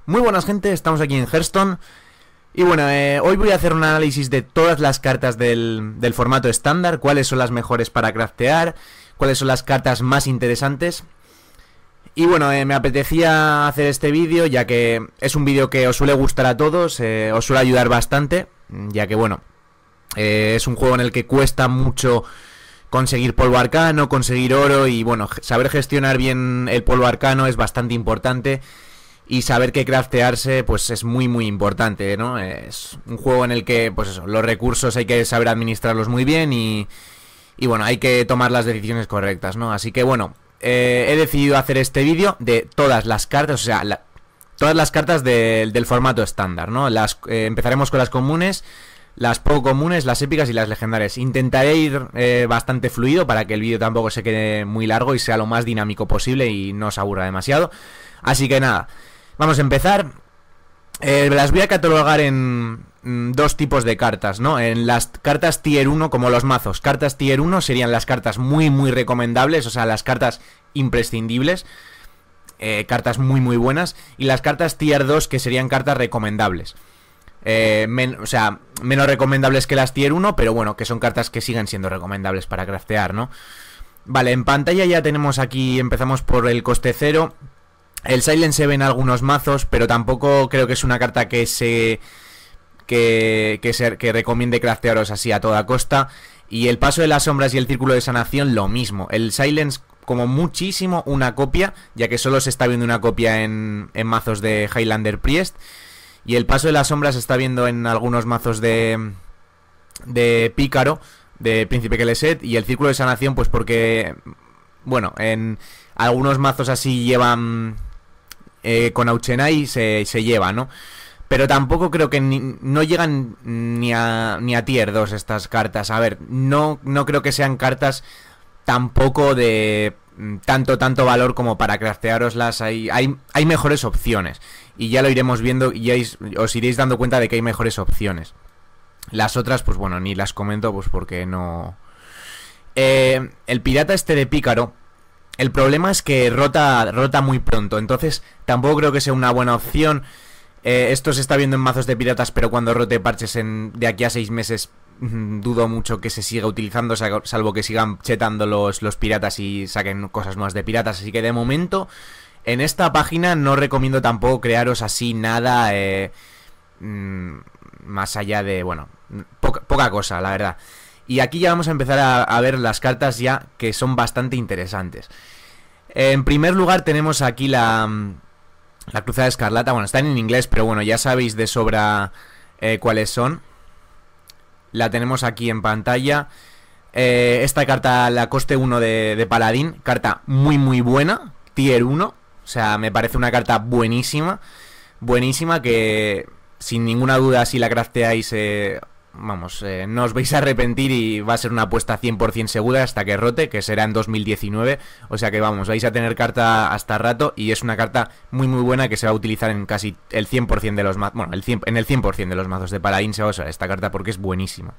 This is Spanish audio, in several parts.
Muy buenas gente, estamos aquí en Hearthstone. Y bueno, hoy voy a hacer un análisis de todas las cartas del formato estándar. Cuáles son las mejores para craftear, cuáles son las cartas más interesantes. Y bueno, me apetecía hacer este vídeo ya que es un vídeo que os suele gustar a todos, os suele ayudar bastante. Ya que bueno, es un juego en el que cuesta mucho conseguir polvo arcano, conseguir oro. Y bueno, saber gestionar bien el polvo arcano es bastante importante. Y saber que craftearse pues es muy importante, ¿no? Es un juego en el que pues eso, los recursos hay que saber administrarlos muy bien y bueno, hay que tomar las decisiones correctas, ¿no? Así que bueno, he decidido hacer este vídeo de todas las cartas, o sea, todas las cartas del formato estándar, ¿no? Empezaremos con las comunes, las poco comunes, las épicas y las legendarias. Intentaré ir bastante fluido para que el vídeo tampoco se quede muy largo y sea lo más dinámico posible y no os aburra demasiado. Así que nada, vamos a empezar. Las voy a catalogar en dos tipos de cartas, ¿no? En las cartas tier 1, como los mazos. Cartas tier 1 serían las cartas muy recomendables, o sea, las cartas imprescindibles. Cartas muy buenas. Y las cartas tier 2, que serían cartas recomendables. O sea, menos recomendables que las tier 1, pero bueno, que son cartas que siguen siendo recomendables para craftear, ¿no? Vale, en pantalla ya tenemos aquí, empezamos por el coste 0. El Silence se ve en algunos mazos, pero tampoco creo que es una carta que recomiende craftearos así a toda costa. Y el paso de las sombras y el círculo de sanación, lo mismo. El Silence, como muchísimo, una copia, ya que solo se está viendo una copia en mazos de Highlander Priest. Y el paso de las sombras se está viendo en algunos mazos de Pícaro, de Príncipe Keleset. Y el círculo de sanación, pues porque, bueno, en algunos mazos así llevan... con Auchenai se lleva, ¿no? Pero tampoco creo que no llegan ni a tier 2 estas cartas. A ver, no creo que sean cartas tampoco de tanto valor como para craftearoslas. Hay mejores opciones. Y ya lo iremos viendo y ya os iréis dando cuenta de que hay mejores opciones. Las otras, pues bueno, ni las comento pues porque no... el pirata este de Pícaro, el problema es que rota muy pronto, entonces tampoco creo que sea una buena opción. Esto se está viendo en mazos de piratas, pero cuando rote parches de aquí a 6 meses dudo mucho que se siga utilizando, salvo que sigan chetando los piratas y saquen cosas nuevas de piratas. Así que de momento en esta página no recomiendo tampoco crearos así nada más allá de, bueno, poca cosa, la verdad. Y aquí ya vamos a empezar a ver las cartas ya que son bastante interesantes. En primer lugar tenemos aquí la Cruzada Escarlata. Bueno, están en inglés, pero bueno, ya sabéis de sobra cuáles son. La tenemos aquí en pantalla. Esta carta, la coste 1 de Paladín. Carta muy buena, tier 1. O sea, me parece una carta buenísima. Buenísima, que sin ninguna duda si la crafteáis... vamos, no os vais a arrepentir y va a ser una apuesta 100% segura hasta que rote, que será en 2019. O sea que vamos, vais a tener carta hasta rato y es una carta muy buena que se va a utilizar en casi el 100% de los mazos. Bueno, en el 100% de los mazos de Paladín se va a usar esta carta porque es buenísima.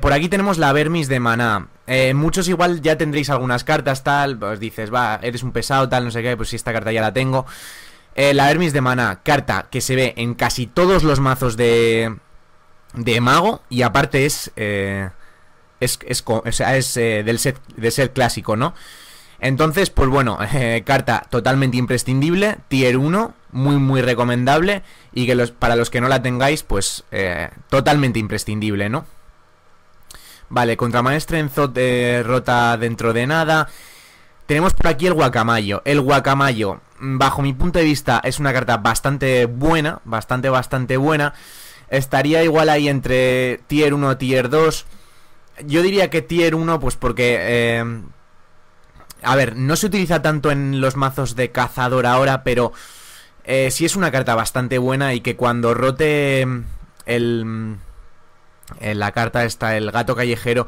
Por aquí tenemos la Vermis de Maná. Muchos igual ya tendréis algunas cartas, tal, pues dices, va, eres un pesado, tal, no sé qué, pues si esta carta ya la tengo. La Vermis de Maná, carta que se ve en casi todos los mazos de mago y aparte es del set clásico, ¿no? Entonces, pues bueno, carta totalmente imprescindible, tier 1, muy recomendable y que para los que no la tengáis, pues totalmente imprescindible, ¿no? Vale, contra Maestre Enzot rota dentro de nada. Tenemos por aquí el Guacamayo. El Guacamayo, bajo mi punto de vista, es una carta bastante buena, bastante buena. Estaría igual ahí entre tier 1 tier 2. Yo diría que tier 1 pues porque... a ver, no se utiliza tanto en los mazos de cazador ahora, pero sí es una carta bastante buena y que cuando rote la carta esta, el gato callejero,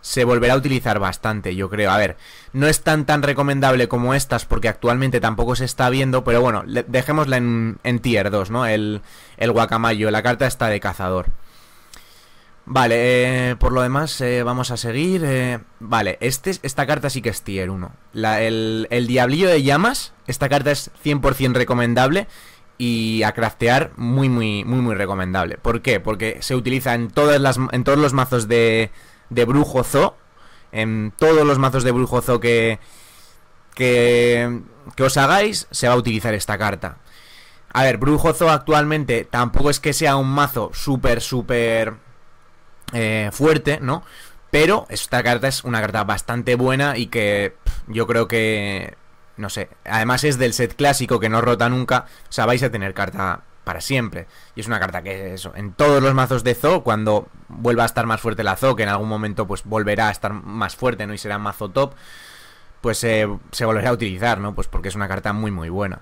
se volverá a utilizar bastante, yo creo. A ver, no es tan recomendable como estas porque actualmente tampoco se está viendo, pero bueno, dejémosla en tier 2, ¿no? El Guacamayo, la carta está de cazador. Vale, por lo demás vamos a seguir. Vale, esta carta sí que es tier 1. El Diablillo de Llamas, esta carta es 100% recomendable y a craftear muy recomendable. ¿Por qué? Porque se utiliza en todos los mazos de Brujo Zoo. En todos los mazos de Brujo Zoo que os hagáis, se va a utilizar esta carta. A ver, Brujo Zoo actualmente tampoco es que sea un mazo súper fuerte, ¿no? Pero esta carta es una carta bastante buena y que yo creo que, no sé, además es del set clásico que no rota nunca, o sea, vais a tener carta para siempre. Y es una carta que eso, en todos los mazos de Zoo, cuando vuelva a estar más fuerte la Zoo, que en algún momento pues volverá a estar más fuerte, ¿no? Y será mazo top, pues se volverá a utilizar, ¿no? Pues porque es una carta muy buena.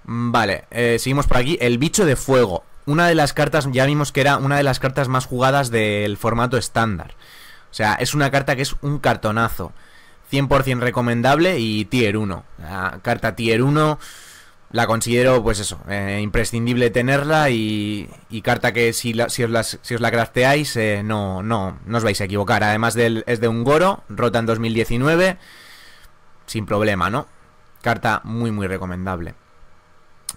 Vale, seguimos por aquí. El Bicho de Fuego. Una de las cartas, ya vimos que era una de las cartas más jugadas del formato estándar. O sea, es una carta que es un cartonazo. 100% recomendable y tier 1. La carta tier 1 la considero, pues eso, imprescindible tenerla y carta que si os la crafteáis no os vais a equivocar. Además es de un Goro, rota en 2019, sin problema, ¿no? Carta muy recomendable.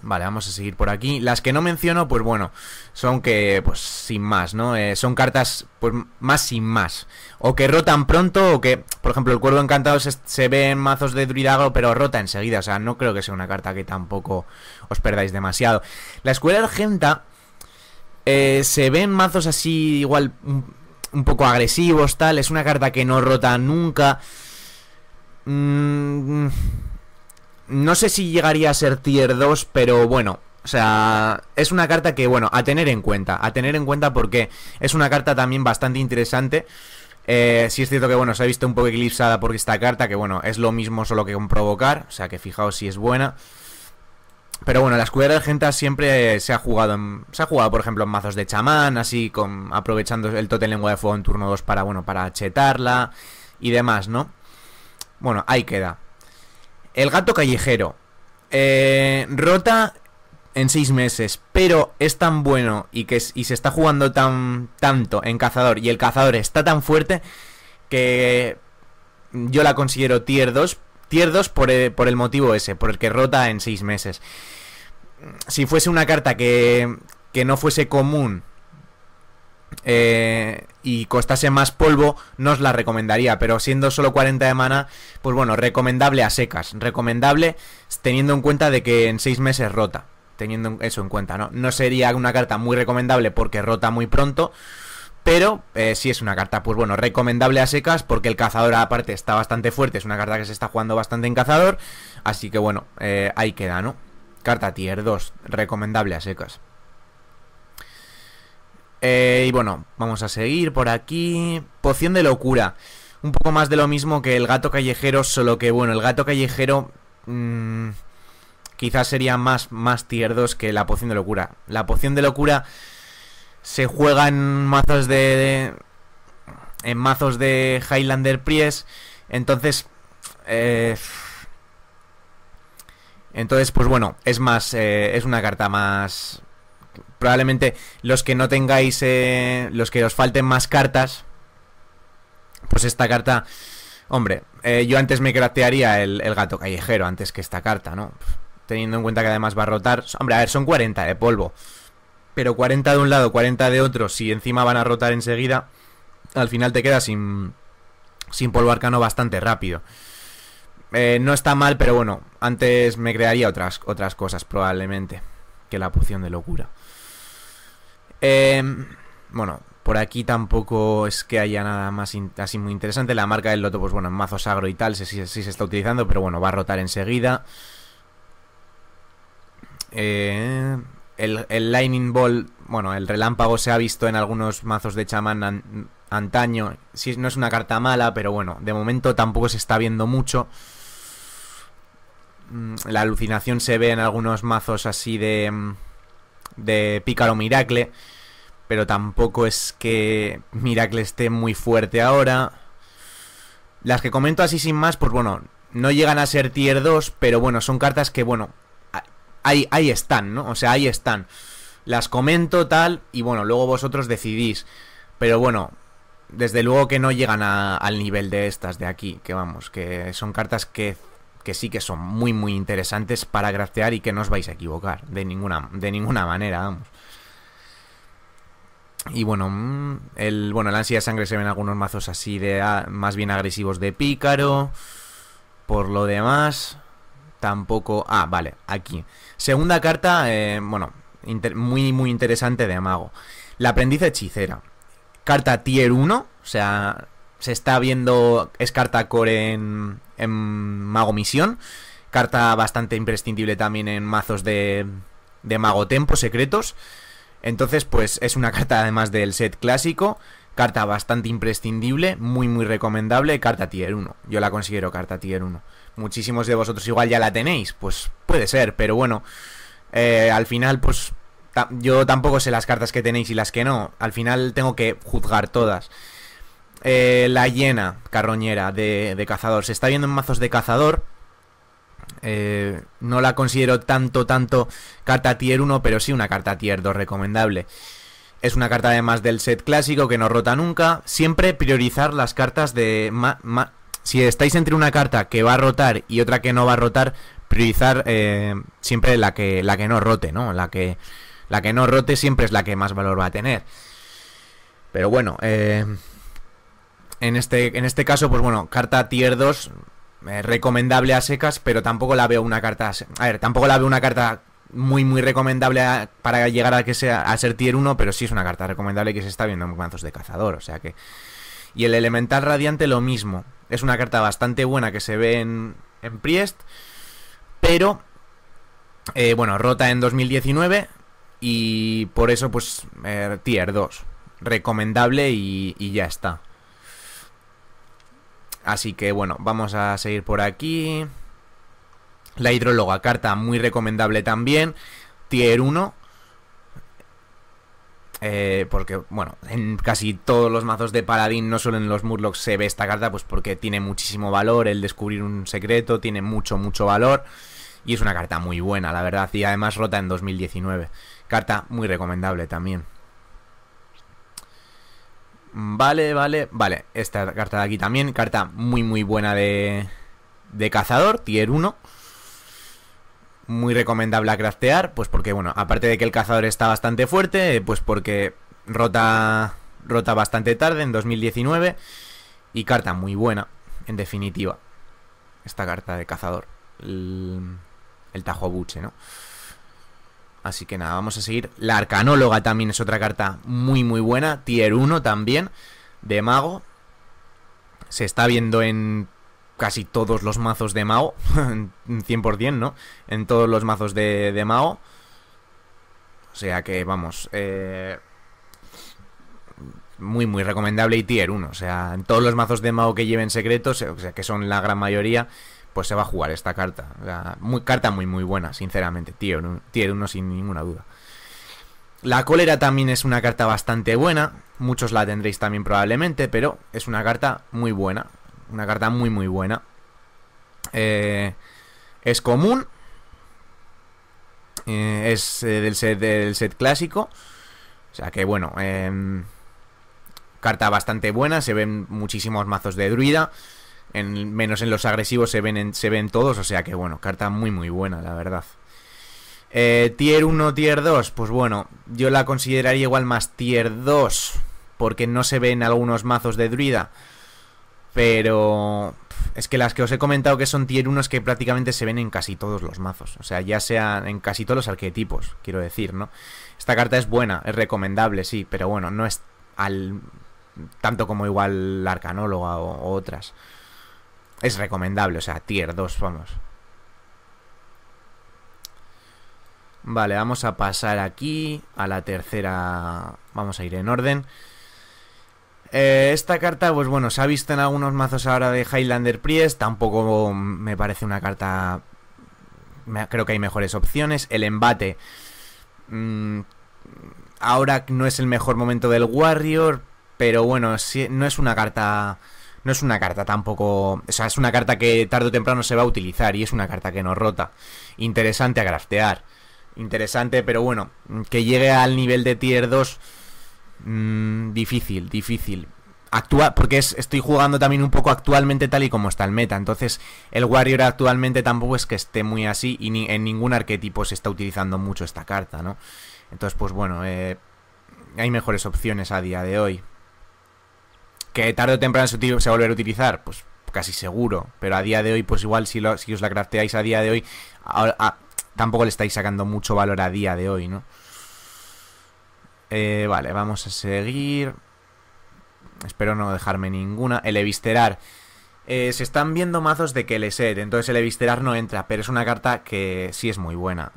Vale, vamos a seguir por aquí. Las que no menciono, pues bueno, son que, pues sin más, ¿no? Son cartas, pues más sin más. O que rotan pronto, o que, por ejemplo, el Cuervo Encantado se ve en mazos de Druidagro, pero rota enseguida. O sea, no creo que sea una carta que tampoco os perdáis demasiado. La Escuela Argenta se ve en mazos así, igual, un poco agresivos, tal. Es una carta que no rota nunca. No sé si llegaría a ser tier 2, pero bueno, o sea, es una carta que, bueno, a tener en cuenta porque es una carta también bastante interesante. Sí es cierto que, bueno, se ha visto un poco eclipsada por esta carta, que bueno, es lo mismo solo que con provocar, o sea que fijaos si es buena. Pero bueno, la Escuela de Argenta siempre se ha jugado, por ejemplo, en mazos de chamán, así, aprovechando el Tótem Lengua de Fuego en turno 2 para, bueno, para chetarla y demás, ¿no? Bueno, ahí queda. El Gato Callejero. Rota en 6 meses, pero es tan bueno y se está jugando tanto en Cazador, y el Cazador está tan fuerte que yo la considero tier 2. Tier 2 por el motivo ese, por el que rota en 6 meses. Si fuese una carta que no fuese común y costase más polvo, no os la recomendaría, pero siendo solo 40 de mana, pues bueno, recomendable a secas, recomendable teniendo en cuenta de que en 6 meses rota, teniendo eso en cuenta, ¿no? No sería una carta muy recomendable porque rota muy pronto, pero sí es una carta, pues bueno, recomendable a secas porque el Cazador aparte está bastante fuerte, es una carta que se está jugando bastante en Cazador, así que bueno, ahí queda, ¿no? Carta tier 2, recomendable a secas. Y bueno, vamos a seguir por aquí. Poción de Locura. Un poco más de lo mismo que el Gato Callejero, solo que bueno, el Gato Callejero quizás sería más tier 2 que la Poción de Locura. La Poción de Locura se juega en mazos de Highlander Priest. Entonces pues bueno, es más, es una carta más. Probablemente los que no tengáis, los que os falten más cartas, pues esta carta, hombre, yo antes me craftearía el Gato Callejero antes que esta carta, ¿no? Teniendo en cuenta que además va a rotar. Hombre, a ver, son 40 de polvo, pero 40 de un lado, 40 de otro, si encima van a rotar enseguida, al final te quedas sin polvo arcano bastante rápido. No está mal, pero bueno, antes me crearía otras cosas probablemente que la Poción de Locura. Bueno, por aquí tampoco es que haya nada más así muy interesante. La marca del loto, pues bueno, en mazos agro y tal, sí se está utilizando, pero bueno, va a rotar enseguida. El Lightning Ball, bueno, el relámpago se ha visto en algunos mazos de chamán antaño. Sí, no es una carta mala, pero bueno, de momento tampoco se está viendo mucho. La alucinación se ve en algunos mazos así de Pícaro Miracle, pero tampoco es que Miracle esté muy fuerte ahora. Las que comento así sin más, pues bueno, no llegan a ser tier 2, pero bueno, son cartas que bueno, ahí están, ¿no? O sea, ahí están. las comento tal y bueno, luego vosotros decidís. Pero bueno, desde luego que no llegan al nivel de estas de aquí, que vamos, que son cartas que sí que son muy muy interesantes para craftear y que no os vais a equivocar de ninguna manera, vamos. Y bueno, el ansia de sangre se ven algunos mazos así de más bien agresivos de pícaro. Por lo demás, tampoco... Ah, vale, aquí. Segunda carta, muy muy interesante de mago. La aprendiz hechicera. Carta tier 1, o sea, se está viendo, es carta core en mago misión. Carta bastante imprescindible también en mazos de mago tempo secretos. Entonces, pues es una carta además del set clásico. Carta bastante imprescindible, muy muy recomendable. Carta tier 1, yo la considero carta tier 1. Muchísimos de vosotros igual ya la tenéis, pues puede ser, pero bueno, al final pues yo tampoco sé las cartas que tenéis y las que no. Al final tengo que juzgar todas. La hiena carroñera de cazador, se está viendo en mazos de cazador. No la considero tanto carta tier 1, pero sí una carta tier 2 recomendable. Es una carta además del set clásico que no rota nunca. Siempre priorizar las cartas de... si estáis entre una carta que va a rotar y otra que no va a rotar, priorizar siempre la que no rote, ¿no? La que no rote siempre es la que más valor va a tener. Pero bueno, en este caso, pues bueno, carta tier 2... recomendable a secas, pero tampoco la veo una carta... A ver, tampoco la veo una carta muy muy recomendable para llegar a ser tier 1, pero sí es una carta recomendable que se está viendo en mazos de cazador, o sea que... Y el elemental radiante lo mismo. Es una carta bastante buena que se ve en Priest, pero... bueno, rota en 2019 y por eso pues tier 2. Recomendable y ya está. Así que bueno, vamos a seguir por aquí. La hidróloga, carta muy recomendable también. Tier 1. Porque, bueno, en casi todos los mazos de paladín, no solo en los murlocs, se ve esta carta, pues porque tiene muchísimo valor. El descubrir un secreto tiene mucho valor. Y es una carta muy buena, la verdad. Y además rota en 2019. Carta muy recomendable también. Vale. Esta carta de aquí también. Carta muy buena de cazador, tier 1. Muy recomendable a craftear. Pues porque, bueno, aparte de que el cazador está bastante fuerte, pues porque rota bastante tarde, en 2019. Y carta muy buena, en definitiva. Esta carta de cazador. El Tajo Buche, ¿no? Así que nada, vamos a seguir. La arcanóloga también es otra carta muy buena. Tier 1 también, de mago. Se está viendo en casi todos los mazos de mago. 100%, ¿no? En todos los mazos de mago. O sea que, vamos... muy recomendable y tier 1. O sea, en todos los mazos de mago que lleven secretos, o sea, que son la gran mayoría... pues se va a jugar esta carta. O sea, carta muy buena, sinceramente. Tier 1 sin ninguna duda. La cólera también es una carta bastante buena. Muchos la tendréis también probablemente, pero es una carta muy buena. Una carta muy buena. Es común. Es del set clásico. O sea que bueno, carta bastante buena. Se ven muchísimos mazos de druida. Menos en los agresivos se ven todos, o sea que bueno, carta muy buena, la verdad. Tier 1, tier 2, pues bueno, yo la consideraría igual más tier 2, porque no se ven algunos mazos de druida. Pero es que las que os he comentado que son tier 1 es que prácticamente se ven en casi todos los mazos. O sea, ya sea en casi todos los arquetipos, quiero decir, ¿no? Esta carta es buena, es recomendable, sí, pero bueno, no es tanto como igual la arcanóloga o otras. Es recomendable, o sea, tier 2, vamos. Vale, vamos a pasar aquí a la tercera. Vamos a ir en orden. Esta carta, pues bueno, se ha visto en algunos mazos ahora de Highlander Priest. Tampoco me parece una carta... Creo que hay mejores opciones. El embate... ahora no es el mejor momento del Warrior, pero bueno, no es una carta... No es una carta tampoco... O sea, es una carta que tarde o temprano se va a utilizar y es una carta que no rota. Interesante a craftear. interesante, pero bueno, que llegue al nivel de tier 2, difícil, difícil. Porque estoy jugando también un poco actualmente tal y como está el meta. Entonces el Warrior actualmente tampoco es que esté muy así. Y en ningún arquetipo se está utilizando mucho esta carta, ¿no? Entonces pues bueno, hay mejores opciones a día de hoy. Que tarde o temprano se va a volver a utilizar, pues casi seguro. Pero a día de hoy, pues igual si os la crafteáis a día de hoy, tampoco le estáis sacando mucho valor a día de hoy, ¿no? Vale, vamos a seguir. Espero no dejarme ninguna. El Evisterar. Se están viendo mazos de Kelesset, entonces el Evisterar no entra, pero es una carta que sí es muy buena.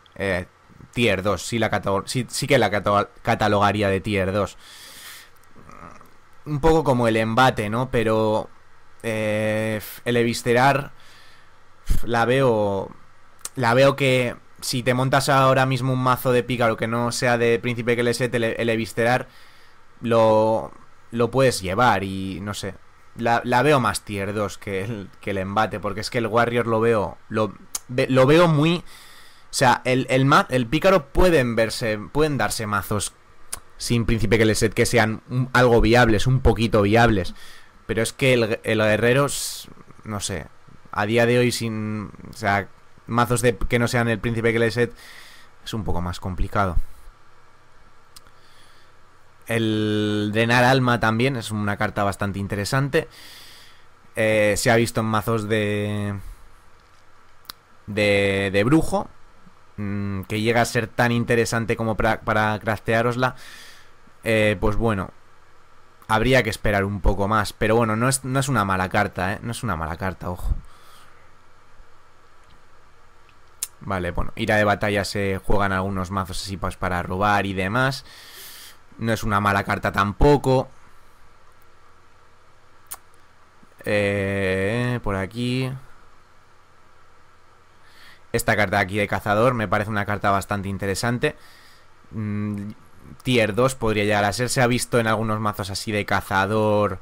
Tier 2, sí que la catalogaría de Tier 2. Un poco como el Embate, ¿no? Pero el Evisterar la veo que si te montas ahora mismo un mazo de Pícaro que no sea de Príncipe Kelesset, el Evisterar lo puedes llevar y no sé. La veo más tier 2 que el Embate, porque es que el Warrior lo veo muy... O sea, el Pícaro pueden darse mazos sin Príncipe Kelesset que sean algo viables, un poquito viables. Pero es que el Guerrero, no sé, a día de hoy o sea, mazos que no sean el Príncipe Kelesset es un poco más complicado. El Drenar Alma también es una carta bastante interesante. Se ha visto en mazos de brujo, que llega a ser tan interesante como para crafteárosla. Pues bueno, habría que esperar un poco más. Pero bueno, no es una mala carta, no es una mala carta, ojo. Vale, bueno, ira de batalla se juegan algunos mazos así pues para robar y demás. No es una mala carta tampoco. Por aquí. Esta carta aquí de cazador me parece una carta bastante interesante. Tier 2 podría llegar a ser. Se ha visto en algunos mazos así de cazador.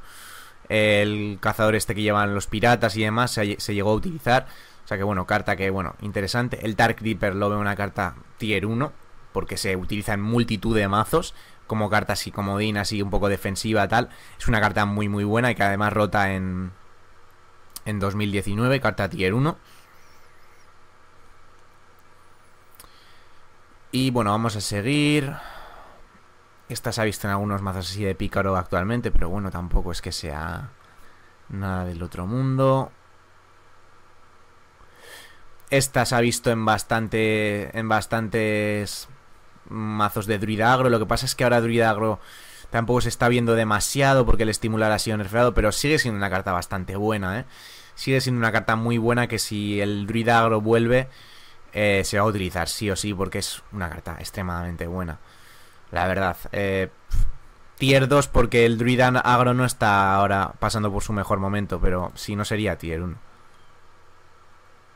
El cazador este que llevan los piratas y demás se llegó a utilizar. O sea que bueno, carta que bueno, interesante. El Dark Reaper lo veo una carta tier 1, porque se utiliza en multitud de mazos. Como carta así comodín, así un poco defensiva, tal. Es una carta muy muy buena y que además rota en 2019, carta tier 1. Y bueno, vamos a seguir. Esta se ha visto en algunos mazos así de Pícaro actualmente, pero bueno, tampoco es que sea nada del otro mundo. Esta se ha visto en bastantes mazos de Druida Agro. Lo que pasa es que ahora Druida Agro tampoco se está viendo demasiado porque el estimular ha sido nerfeado, pero sigue siendo una carta bastante buena, Sigue siendo una carta muy buena que si el Druida Agro vuelve, se va a utilizar sí o sí, porque es una carta extremadamente buena, la verdad. Tier 2 porque el Druida Agro no está ahora pasando por su mejor momento, pero si no sería tier 1,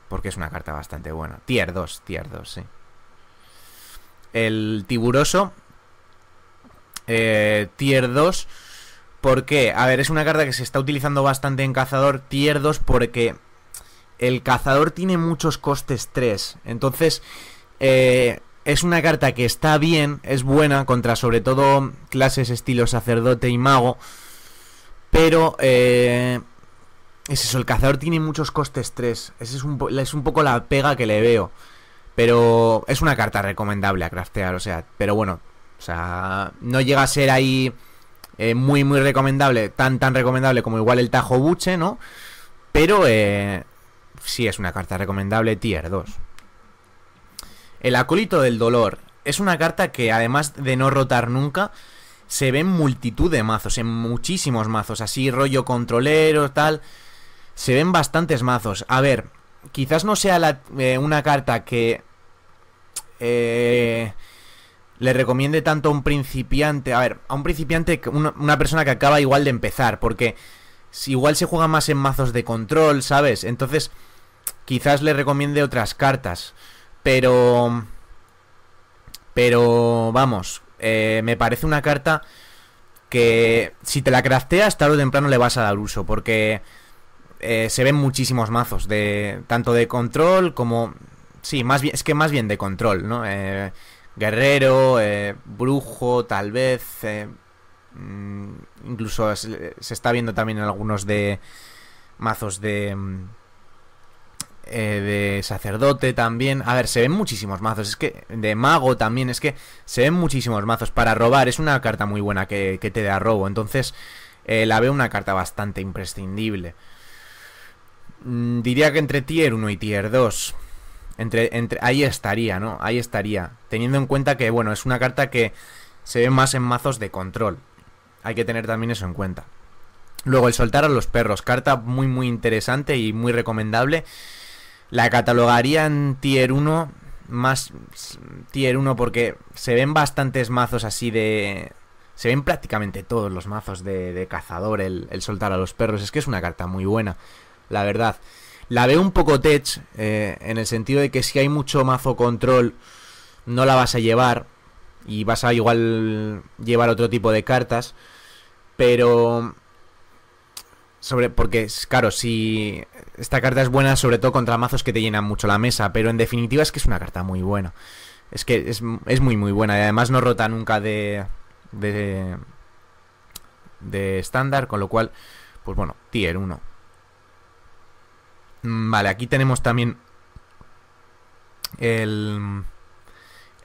porque es una carta bastante buena. Tier 2, sí. El Tiburoso, tier 2. ¿Por qué? A ver, es una carta que se está utilizando bastante en cazador. Tier 2 porque el cazador tiene muchos costes 3. Entonces, es una carta que está bien, es buena contra sobre todo clases estilo sacerdote y mago. Pero, es eso, el cazador tiene muchos costes 3. Ese es un poco la pega que le veo. Pero es una carta recomendable a craftear, o sea, pero bueno, o sea, no llega a ser ahí muy muy recomendable, tan recomendable como igual el Tajo Buche, ¿no? Pero sí es una carta recomendable tier 2. El Acólito del Dolor es una carta que además de no rotar nunca, se ve en multitud de mazos, en muchísimos mazos, así rollo controlero, tal. Se ven bastantes mazos. A ver, quizás no sea una carta que le recomiende tanto a un principiante. A ver, a un principiante, una persona que acaba igual de empezar, porque si igual se juega más en mazos de control, ¿sabes? Entonces, quizás le recomiende otras cartas. Pero vamos, me parece una carta que si te la crafteas tarde o temprano le vas a dar uso, porque se ven muchísimos mazos, tanto de control como Sí, más bien, es que más bien de control, ¿no? Guerrero, brujo, tal vez. Incluso se está viendo también en algunos de mazos de sacerdote también. A ver, se ven muchísimos mazos. Es que de mago también. Es que se ven muchísimos mazos. Para robar es una carta muy buena que te da robo. Entonces la veo una carta bastante imprescindible. Diría que entre tier 1 y tier 2. Ahí estaría, ¿no? Ahí estaría. Teniendo en cuenta que, bueno, es una carta que se ve más en mazos de control. Hay que tener también eso en cuenta. Luego, el soltar a los perros. Carta muy, muy interesante y muy recomendable. La catalogaría en tier 1. Más tier 1 porque se ven bastantes mazos así de... Se ven prácticamente todos los mazos de cazador el soltar a los perros. Es que es una carta muy buena, la verdad. La veo un poco tech, en el sentido de que si hay mucho mazo control no la vas a llevar y vas a igual llevar otro tipo de cartas. Pero... porque, claro, si esta carta es buena sobre todo contra mazos que te llenan mucho la mesa, pero en definitiva es que es una carta muy buena. Es que es muy muy buena y además no rota nunca de estándar, con lo cual, pues bueno, tier 1. Vale, aquí tenemos también el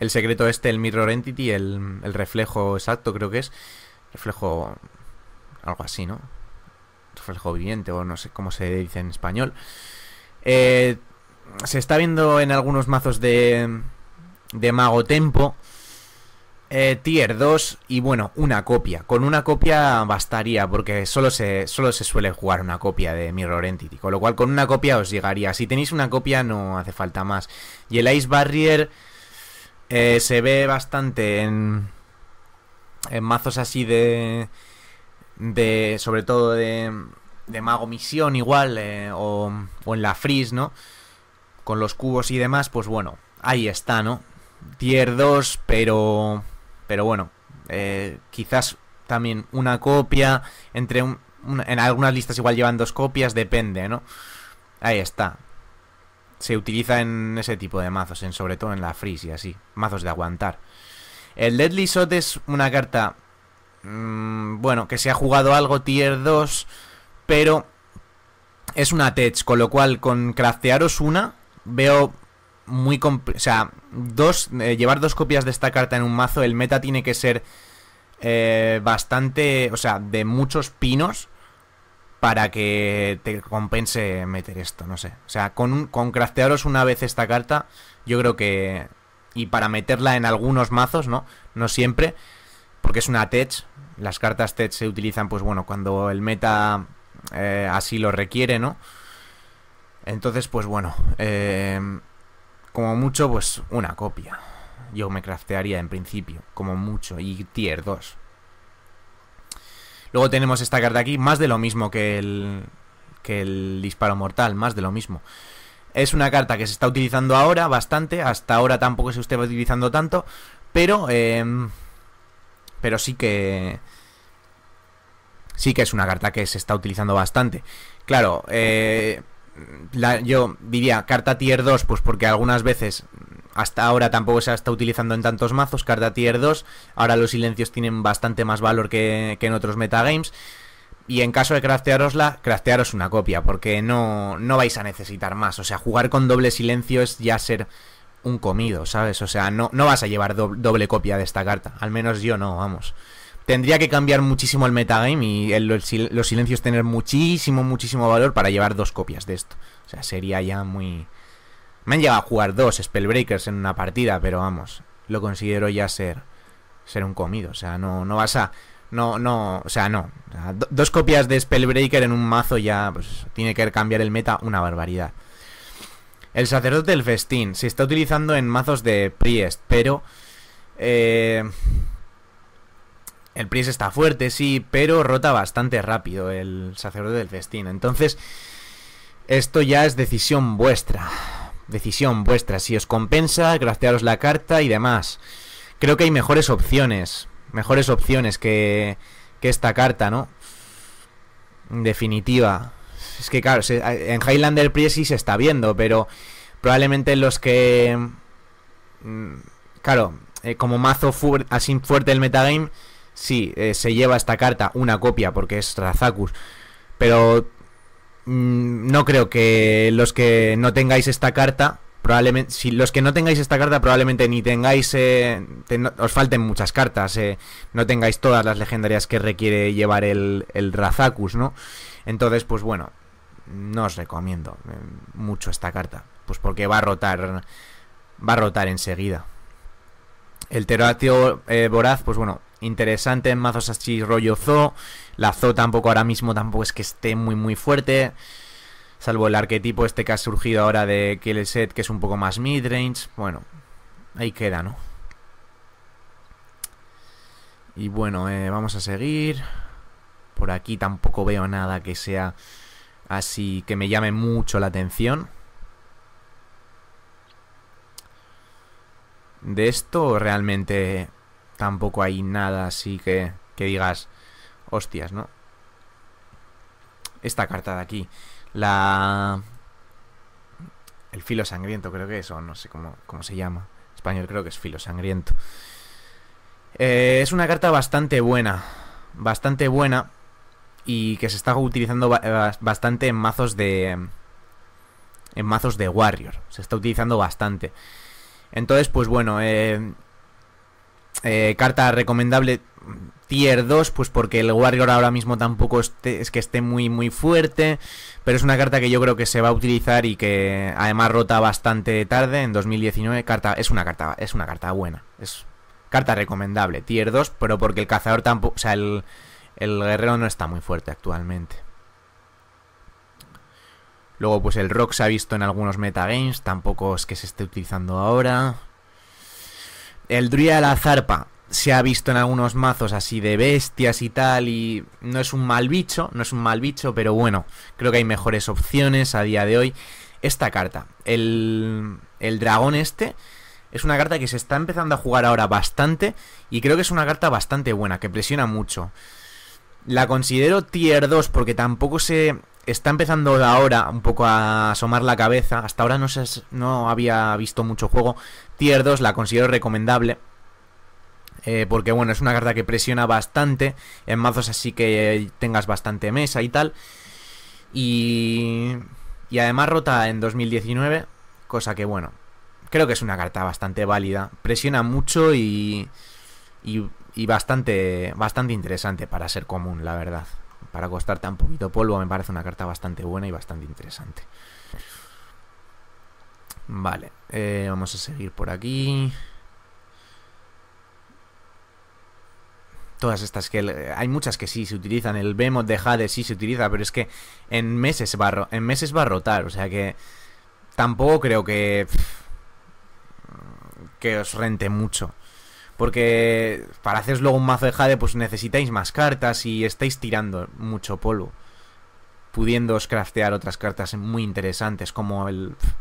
secreto este, el Mirror Entity, el reflejo exacto creo que es. Reflejo... algo así, ¿no? Reflejo viviente o no sé cómo se dice en español. Se está viendo en algunos mazos de Mago Tempo. Tier 2 y bueno, una copia. Con una copia bastaría porque solo se suele jugar una copia de Mirror Entity. Con lo cual con una copia os llegaría. Si tenéis una copia no hace falta más. Y el Ice Barrier se ve bastante en mazos así de sobre todo de Mago Misión igual, o en la Freeze, ¿no? Con los cubos y demás, pues bueno, ahí está, ¿no? Tier 2, pero bueno, quizás también una copia, en algunas listas igual llevan 2 copias, depende, ¿no? Ahí está. Se utiliza en ese tipo de mazos, sobre todo en la Freeze y así, mazos de aguantar. El Deadly Shot es una carta... bueno, que se ha jugado algo tier 2, pero es una tech, con lo cual con craftearos una veo muy o sea, llevar 2 copias de esta carta en un mazo, el meta tiene que ser bastante, o sea, de muchos pinos para que te compense meter esto, no sé. O sea, con craftearos una vez esta carta, yo creo que... Y para meterla en algunos mazos, ¿no? No siempre, porque es una tech. Las cartas tech se utilizan, pues bueno, cuando el meta así lo requiere, ¿no? Entonces, pues bueno, como mucho, pues una copia. Yo me craftearía en principio, como mucho, y tier 2. Luego tenemos esta carta aquí, más de lo mismo que el disparo mortal, más de lo mismo. Es una carta que se está utilizando ahora bastante, hasta ahora tampoco se estaba utilizando tanto, pero sí que es una carta que se está utilizando bastante. Claro, yo diría carta tier 2, pues porque algunas veces hasta ahora tampoco se está utilizando en tantos mazos. Carta tier 2, ahora los silencios tienen bastante más valor que en otros metagames. Y en caso de craftearosla, craftearos una copia, porque no vais a necesitar más. O sea, jugar con doble silencio es ya ser un comido, ¿sabes? O sea, no vas a llevar doble copia de esta carta. Al menos yo no, vamos. Tendría que cambiar muchísimo el metagame y los silencios tener muchísimo valor para llevar 2 copias de esto. O sea, sería ya muy... Me han llegado a jugar 2 Spellbreakers en una partida, pero vamos, lo considero ya ser un comido. O sea, no vas a... o sea, 2 copias de Spellbreaker en un mazo ya, pues, tiene que cambiar el meta una barbaridad. El sacerdote del festín se está utilizando en mazos de Priest, pero... el Priest está fuerte, sí, pero rota bastante rápido el sacerdote del festín. Entonces, esto ya es decisión vuestra. Decisión vuestra. Si os compensa, craftearos la carta y demás. Creo que hay mejores opciones. Mejores opciones que esta carta, ¿no? En definitiva. Es que claro, en Highlander Priest sí se está viendo, pero Probablemente los que... claro, como mazo así fuerte del metagame, sí, se lleva esta carta una copia porque es Razakus. Pero no creo que los que no tengáis esta carta, probablemente, si los que no tengáis esta carta, probablemente ni tengáis, os falten muchas cartas, no tengáis todas las legendarias que requiere llevar el Razakus, ¿no? Entonces, pues bueno, no os recomiendo mucho esta carta, pues porque va a rotar enseguida. El Pterodáctilo voraz, pues bueno, interesante en mazos así rollo Zoo. La Zoo tampoco ahora mismo tampoco es que esté muy fuerte, salvo el arquetipo este que ha surgido ahora de Kill Set, que es un poco más midrange. Bueno, ahí queda, ¿no? Y bueno, vamos a seguir. Por aquí tampoco veo nada que sea así que me llame mucho la atención. De esto realmente tampoco hay nada así que digas, hostias, ¿no? Esta carta de aquí, el filo sangriento creo que es, o no sé cómo se llama. En español creo que es filo sangriento. Es una carta bastante buena, y que se está utilizando bastante en mazos de Warrior. Se está utilizando bastante. Entonces, pues bueno, carta recomendable tier 2, pues porque el Warrior ahora mismo tampoco es que esté muy fuerte, pero es una carta que yo creo que se va a utilizar y que además rota bastante tarde, en 2019. Es una carta buena, es carta recomendable, tier 2, pero porque el cazador tampoco, o sea, el guerrero no está muy fuerte actualmente. Luego pues el Rock se ha visto en algunos metagames, tampoco es que se esté utilizando ahora. El Druida de la Zarpa se ha visto en algunos mazos así de bestias y tal, y no es un mal bicho, pero bueno, creo que hay mejores opciones a día de hoy. Esta carta, el dragón este, es una carta que se está empezando a jugar ahora bastante, y creo que es una carta bastante buena, que presiona mucho. La considero tier 2 porque tampoco se... Está empezando ahora un poco a asomar la cabeza. Hasta ahora no había visto mucho juego. Tier 2 la considero recomendable. Porque bueno, es una carta que presiona bastante en mazos así que tengas bastante mesa y tal. Y además rota en 2019. Cosa que bueno, creo que es una carta bastante válida. Presiona mucho y bastante interesante para ser común, la verdad. Para costar tan poquito polvo me parece una carta bastante buena y bastante interesante. Vale, vamos a seguir por aquí. Todas estas que... hay muchas que sí se utilizan. El Behemoth de Hades sí se utiliza, pero es que en meses va a rotar. O sea que tampoco creo que os rente mucho. Porque para hacer luego un mazo de Jade pues necesitáis más cartas y estáis tirando mucho polvo, pudiéndoos craftear otras cartas muy interesantes como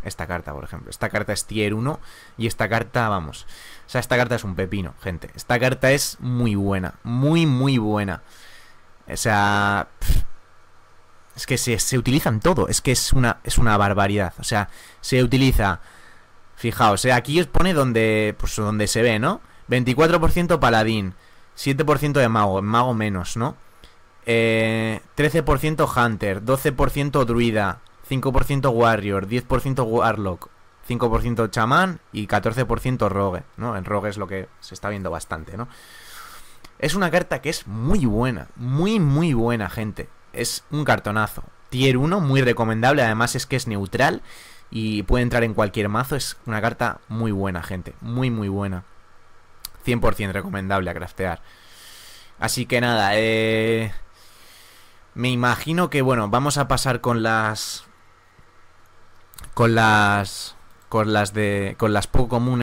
esta carta, por ejemplo. Esta carta es tier 1 y esta carta, vamos, o sea, esta carta es un pepino, gente. Esta carta es muy buena, muy buena. O sea, es que se utiliza en todo, es que es una barbaridad. O sea, se utiliza, fijaos, aquí os pone donde se ve, ¿no? 24% paladín, 7% de mago menos, ¿no? 13% hunter, 12% druida, 5% warrior, 10% warlock, 5% chamán y 14% rogue, ¿no? El rogue es lo que se está viendo bastante, ¿no? Es una carta que es muy buena, muy buena, gente. Es un cartonazo. Tier 1, muy recomendable, además es que es neutral y puede entrar en cualquier mazo. Es una carta muy buena, gente, muy buena. 100% recomendable a craftear. Así que nada, me imagino que bueno, vamos a pasar con las poco comunes.